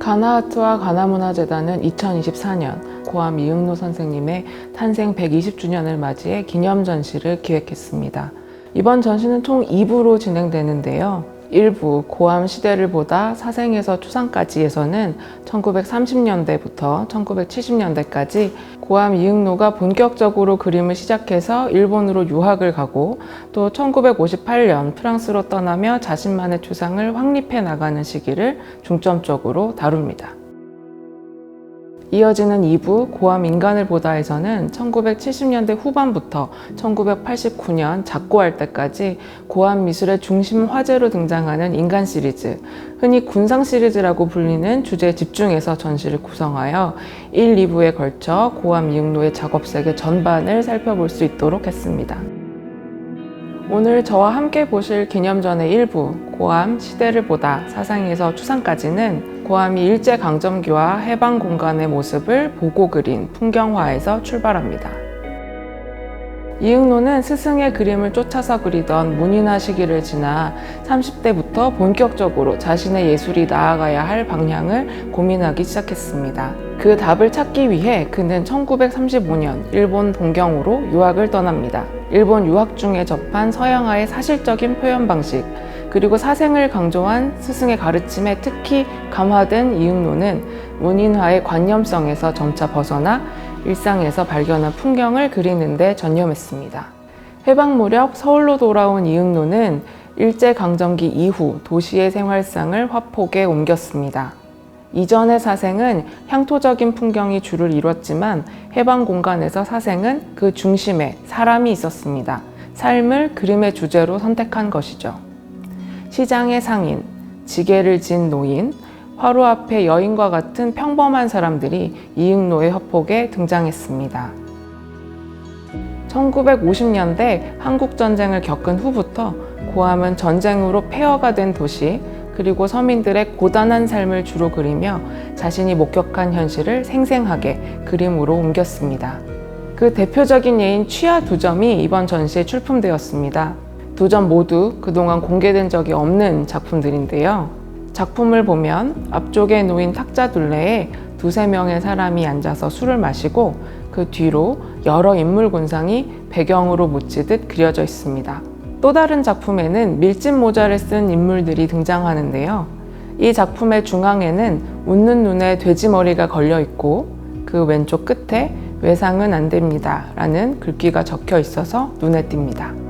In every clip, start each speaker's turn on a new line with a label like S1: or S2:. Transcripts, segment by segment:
S1: 가나아트와 가나문화재단은 2024년 고암 이응노 선생님의 탄생 120주년을 맞이해 기념 전시를 기획했습니다. 이번 전시는 총 2부로 진행되는데요. 1부 고암 시대를 보다 사생에서 추상까지에서는 1930년대부터 1970년대까지 고암 이응노가 본격적으로 그림을 시작해서 일본으로 유학을 가고 또 1958년 프랑스로 떠나며 자신만의 추상을 확립해 나가는 시기를 중점적으로 다룹니다. 이어지는 2부 고암 인간을 보다에서는 1970년대 후반부터 1989년 작고할 때까지 고암 미술의 중심 화제로 등장하는 인간 시리즈, 흔히 군상 시리즈라고 불리는 주제에 집중해서 전시를 구성하여 1, 2부에 걸쳐 고암 이응노의 작업 세계 전반을 살펴볼 수 있도록 했습니다. 오늘 저와 함께 보실 기념전의 1부 고암 시대를 보다 사상에서 추상까지는 고암이 일제강점기와 해방공간의 모습을 보고 그린 풍경화에서 출발합니다. 이응노는 스승의 그림을 쫓아서 그리던 문인화 시기를 지나 30대부터 본격적으로 자신의 예술이 나아가야 할 방향을 고민하기 시작했습니다. 그 답을 찾기 위해 그는 1935년 일본 동경으로 유학을 떠납니다. 일본 유학 중에 접한 서양화의 사실적인 표현 방식, 그리고 사생을 강조한 스승의 가르침에 특히 감화된 이응노는 문인화의 관념성에서 점차 벗어나 일상에서 발견한 풍경을 그리는 데 전념했습니다. 해방 무렵 서울로 돌아온 이응노는 일제강점기 이후 도시의 생활상을 화폭에 옮겼습니다. 이전의 사생은 향토적인 풍경이 주를 이뤘지만 해방 공간에서 사생은 그 중심에 사람이 있었습니다. 삶을 그림의 주제로 선택한 것이죠. 시장의 상인, 지게를 진 노인, 화로 앞에 여인과 같은 평범한 사람들이 이응노의 화폭에 등장했습니다. 1950년대 한국전쟁을 겪은 후부터 고암은 전쟁으로 폐허가 된 도시, 그리고 서민들의 고단한 삶을 주로 그리며 자신이 목격한 현실을 생생하게 그림으로 옮겼습니다. 그 대표적인 예인 취하 2점이 이번 전시에 출품되었습니다. 2점 모두 그동안 공개된 적이 없는 작품들인데요. 작품을 보면 앞쪽에 놓인 탁자 둘레에 2~3명의 사람이 앉아서 술을 마시고 그 뒤로 여러 인물 군상이 배경으로 묻히듯 그려져 있습니다. 또 다른 작품에는 밀짚 모자를 쓴 인물들이 등장하는데요. 이 작품의 중앙에는 웃는 눈에 돼지머리가 걸려 있고 그 왼쪽 끝에 외상은 안 됩니다 라는 글귀가 적혀 있어서 눈에 띕니다.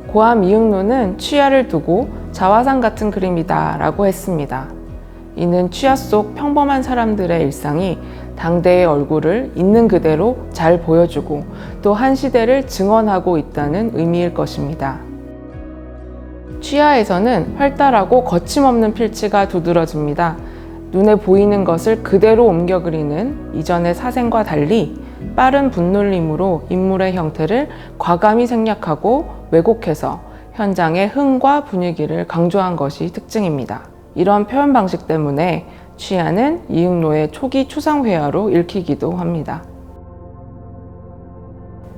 S1: 고암 이응노는 취하를 두고 자화상 같은 그림이다 라고 했습니다. 이는 취하 속 평범한 사람들의 일상이 당대의 얼굴을 있는 그대로 잘 보여주고 또 한 시대를 증언하고 있다는 의미일 것입니다. 취하에서는 활달하고 거침없는 필치가 두드러집니다. 눈에 보이는 것을 그대로 옮겨 그리는 이전의 사생과 달리 빠른 분놀림으로 인물의 형태를 과감히 생략하고 왜곡해서 현장의 흥과 분위기를 강조한 것이 특징입니다. 이런 표현 방식 때문에 취하는 이응노의 초기 추상회화로 읽히기도 합니다.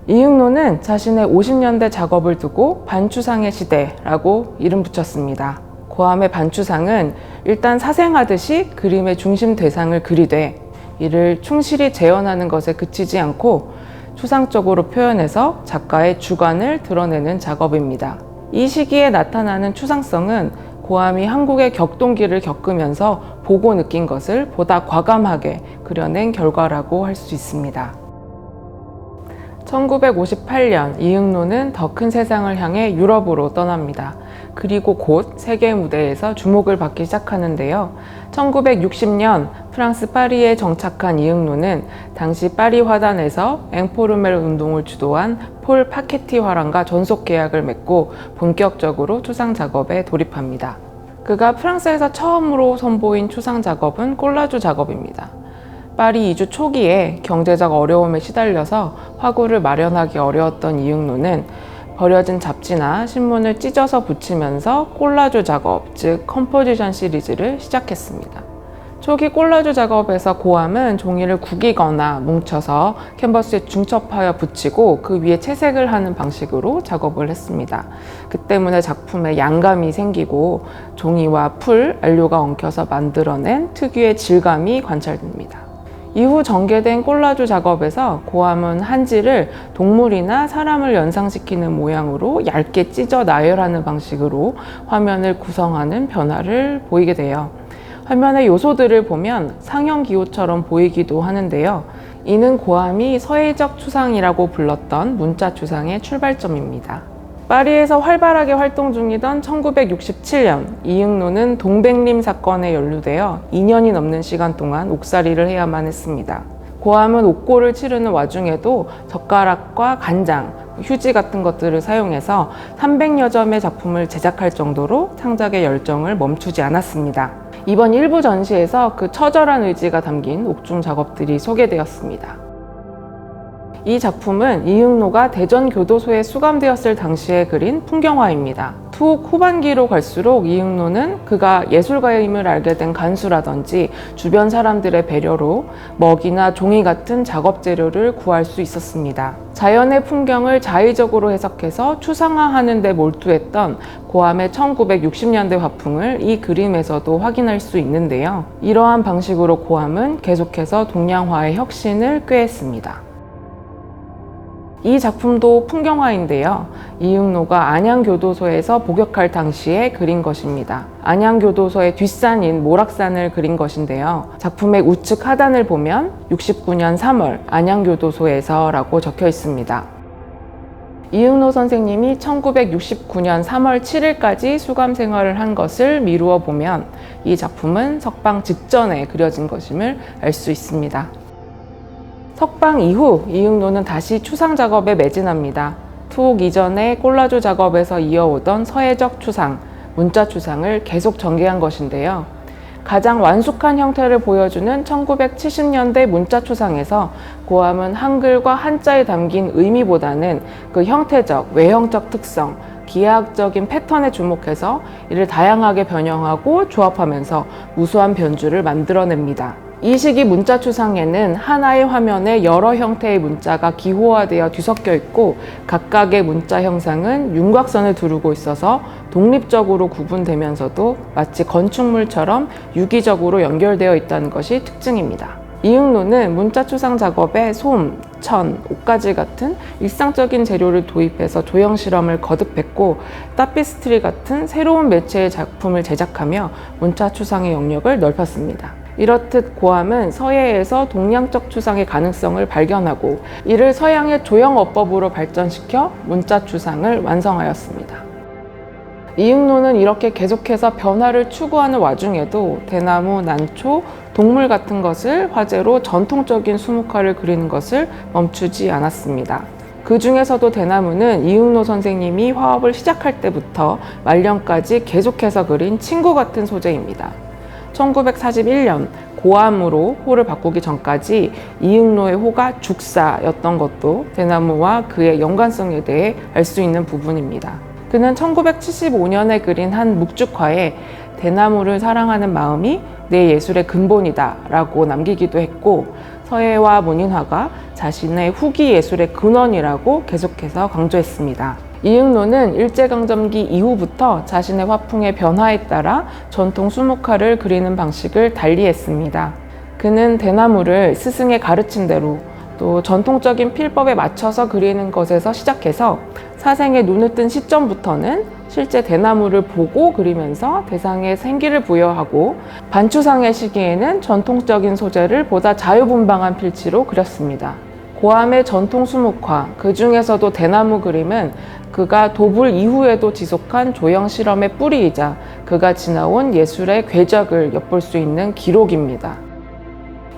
S1: 이응노는 자신의 50년대 작업을 두고 반추상의 시대라고 이름 붙였습니다. 고암의 반추상은 일단 사생하듯이 그림의 중심 대상을 그리되 이를 충실히 재현하는 것에 그치지 않고 추상적으로 표현해서 작가의 주관을 드러내는 작업입니다. 이 시기에 나타나는 추상성은 고암이 한국의 격동기를 겪으면서 보고 느낀 것을 보다 과감하게 그려낸 결과라고 할 수 있습니다. 1958년 이응노는 더 큰 세상을 향해 유럽으로 떠납니다. 그리고 곧 세계 무대에서 주목을 받기 시작하는데요. 1960년 프랑스 파리에 정착한 이응노는 당시 파리 화단에서 앵포르멜 운동을 주도한 폴 파케티 화랑과 전속 계약을 맺고 본격적으로 추상 작업에 돌입합니다. 그가 프랑스에서 처음으로 선보인 추상 작업은 콜라주 작업입니다. 파리 이주 초기에 경제적 어려움에 시달려서 화구를 마련하기 어려웠던 이응노는 버려진 잡지나 신문을 찢어서 붙이면서 콜라주 작업, 즉 컴포지션 시리즈를 시작했습니다. 초기 콜라주 작업에서 고암은 종이를 구기거나 뭉쳐서 캔버스에 중첩하여 붙이고 그 위에 채색을 하는 방식으로 작업을 했습니다. 그 때문에 작품에 양감이 생기고 종이와 풀, 안료가 엉켜서 만들어낸 특유의 질감이 관찰됩니다. 이후 전개된 콜라주 작업에서 고암은 한지를 동물이나 사람을 연상시키는 모양으로 얇게 찢어 나열하는 방식으로 화면을 구성하는 변화를 보이게 돼요. 화면의 요소들을 보면 상형 기호처럼 보이기도 하는데요. 이는 고암이 서예적 추상이라고 불렀던 문자 추상의 출발점입니다. 파리에서 활발하게 활동 중이던 1967년 이응노는 동백림 사건에 연루되어 2년이 넘는 시간 동안 옥살이를 해야만 했습니다. 고암은 옥고를 치르는 와중에도 젓가락과 간장, 휴지 같은 것들을 사용해서 300여 점의 작품을 제작할 정도로 창작의 열정을 멈추지 않았습니다. 이번 일부 전시에서 그 처절한 의지가 담긴 옥중 작업들이 소개되었습니다. 이 작품은 이응노가 대전교도소에 수감되었을 당시에 그린 풍경화입니다. 투옥 후반기로 갈수록 이응노는 그가 예술가임을 알게 된 간수라든지 주변 사람들의 배려로 먹이나 종이 같은 작업 재료를 구할 수 있었습니다. 자연의 풍경을 자의적으로 해석해서 추상화하는 데 몰두했던 고암의 1960년대 화풍을 이 그림에서도 확인할 수 있는데요. 이러한 방식으로 고암은 계속해서 동양화의 혁신을 꾀했습니다. 이 작품도 풍경화인데요. 이응노가 안양교도소에서 복역할 당시에 그린 것입니다. 안양교도소의 뒷산인 모락산을 그린 것인데요. 작품의 우측 하단을 보면 69년 3월 안양교도소에서 라고 적혀 있습니다. 이응노 선생님이 1969년 3월 7일까지 수감 생활을 한 것을 미루어 보면 이 작품은 석방 직전에 그려진 것임을 알 수 있습니다. 석방 이후 이응노는 다시 추상 작업에 매진합니다. 투옥 이전의 콜라주 작업에서 이어오던 서예적 추상, 문자 추상을 계속 전개한 것인데요. 가장 완숙한 형태를 보여주는 1970년대 문자 추상에서 고암은 한글과 한자에 담긴 의미보다는 그 형태적, 외형적 특성, 기하학적인 패턴에 주목해서 이를 다양하게 변형하고 조합하면서 무수한 변주를 만들어냅니다. 이 시기 문자 추상에는 하나의 화면에 여러 형태의 문자가 기호화되어 뒤섞여 있고 각각의 문자 형상은 윤곽선을 두르고 있어서 독립적으로 구분되면서도 마치 건축물처럼 유기적으로 연결되어 있다는 것이 특징입니다. 이응노는 문자 추상 작업에 솜, 천, 옷가지 같은 일상적인 재료를 도입해서 조형 실험을 거듭했고 타피스트리 같은 새로운 매체의 작품을 제작하며 문자 추상의 영역을 넓혔습니다. 이렇듯 고암은 서예에서 동양적 추상의 가능성을 발견하고 이를 서양의 조형 어법으로 발전시켜 문자 추상을 완성하였습니다. 이응노는 이렇게 계속해서 변화를 추구하는 와중에도 대나무, 난초, 동물 같은 것을 화제로 전통적인 수묵화를 그리는 것을 멈추지 않았습니다. 그 중에서도 대나무는 이응노 선생님이 화업을 시작할 때부터 말년까지 계속해서 그린 친구 같은 소재입니다. 1941년 고암으로 호를 바꾸기 전까지 이응노의 호가 죽사였던 것도 대나무와 그의 연관성에 대해 알 수 있는 부분입니다. 그는 1975년에 그린 한 묵죽화에 대나무를 사랑하는 마음이 내 예술의 근본이다 라고 남기기도 했고 서예와 문인화가 자신의 후기 예술의 근원이라고 계속해서 강조했습니다. 이응노는 일제강점기 이후부터 자신의 화풍의 변화에 따라 전통 수묵화를 그리는 방식을 달리했습니다. 그는 대나무를 스승의 가르친 대로 또 전통적인 필법에 맞춰서 그리는 것에서 시작해서 사생의 눈을 뜬 시점부터는 실제 대나무를 보고 그리면서 대상에 생기를 부여하고 반추상의 시기에는 전통적인 소재를 보다 자유분방한 필치로 그렸습니다. 고암의 전통 수묵화, 그 중에서도 대나무 그림은 그가 도불 이후에도 지속한 조형 실험의 뿌리이자 그가 지나온 예술의 궤적을 엿볼 수 있는 기록입니다.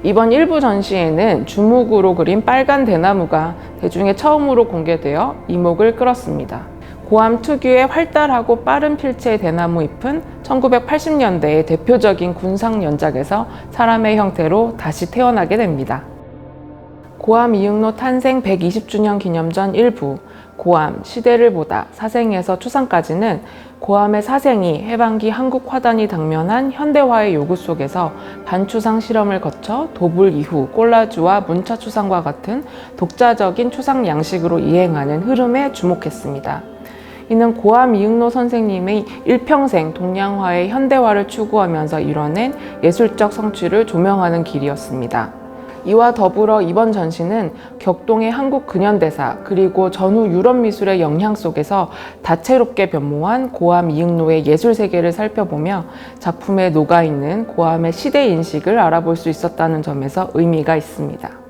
S1: 이번 일부 전시에는 주묵으로 그린 빨간 대나무가 대중에 처음으로 공개되어 이목을 끌었습니다. 고암 특유의 활달하고 빠른 필체의 대나무 잎은 1980년대의 대표적인 군상 연작에서 사람의 형태로 다시 태어나게 됩니다. 고암 이응노 탄생 120주년 기념전 일부, 고암, 시대를 보다, 사생에서 추상까지는 고암의 사생이 해방기 한국 화단이 당면한 현대화의 요구 속에서 반추상 실험을 거쳐 도불 이후 꼴라주와 문차 추상과 같은 독자적인 추상 양식으로 이행하는 흐름에 주목했습니다. 이는 고암 이응로 선생님의 일평생 동양화의 현대화를 추구하면서 이뤄낸 예술적 성취를 조명하는 길이었습니다. 이와 더불어 이번 전시는 격동의 한국 근현대사 그리고 전후 유럽 미술의 영향 속에서 다채롭게 변모한 고암 이응로의 예술 세계를 살펴보며 작품에 녹아있는 고암의 시대 인식을 알아볼 수 있었다는 점에서 의미가 있습니다.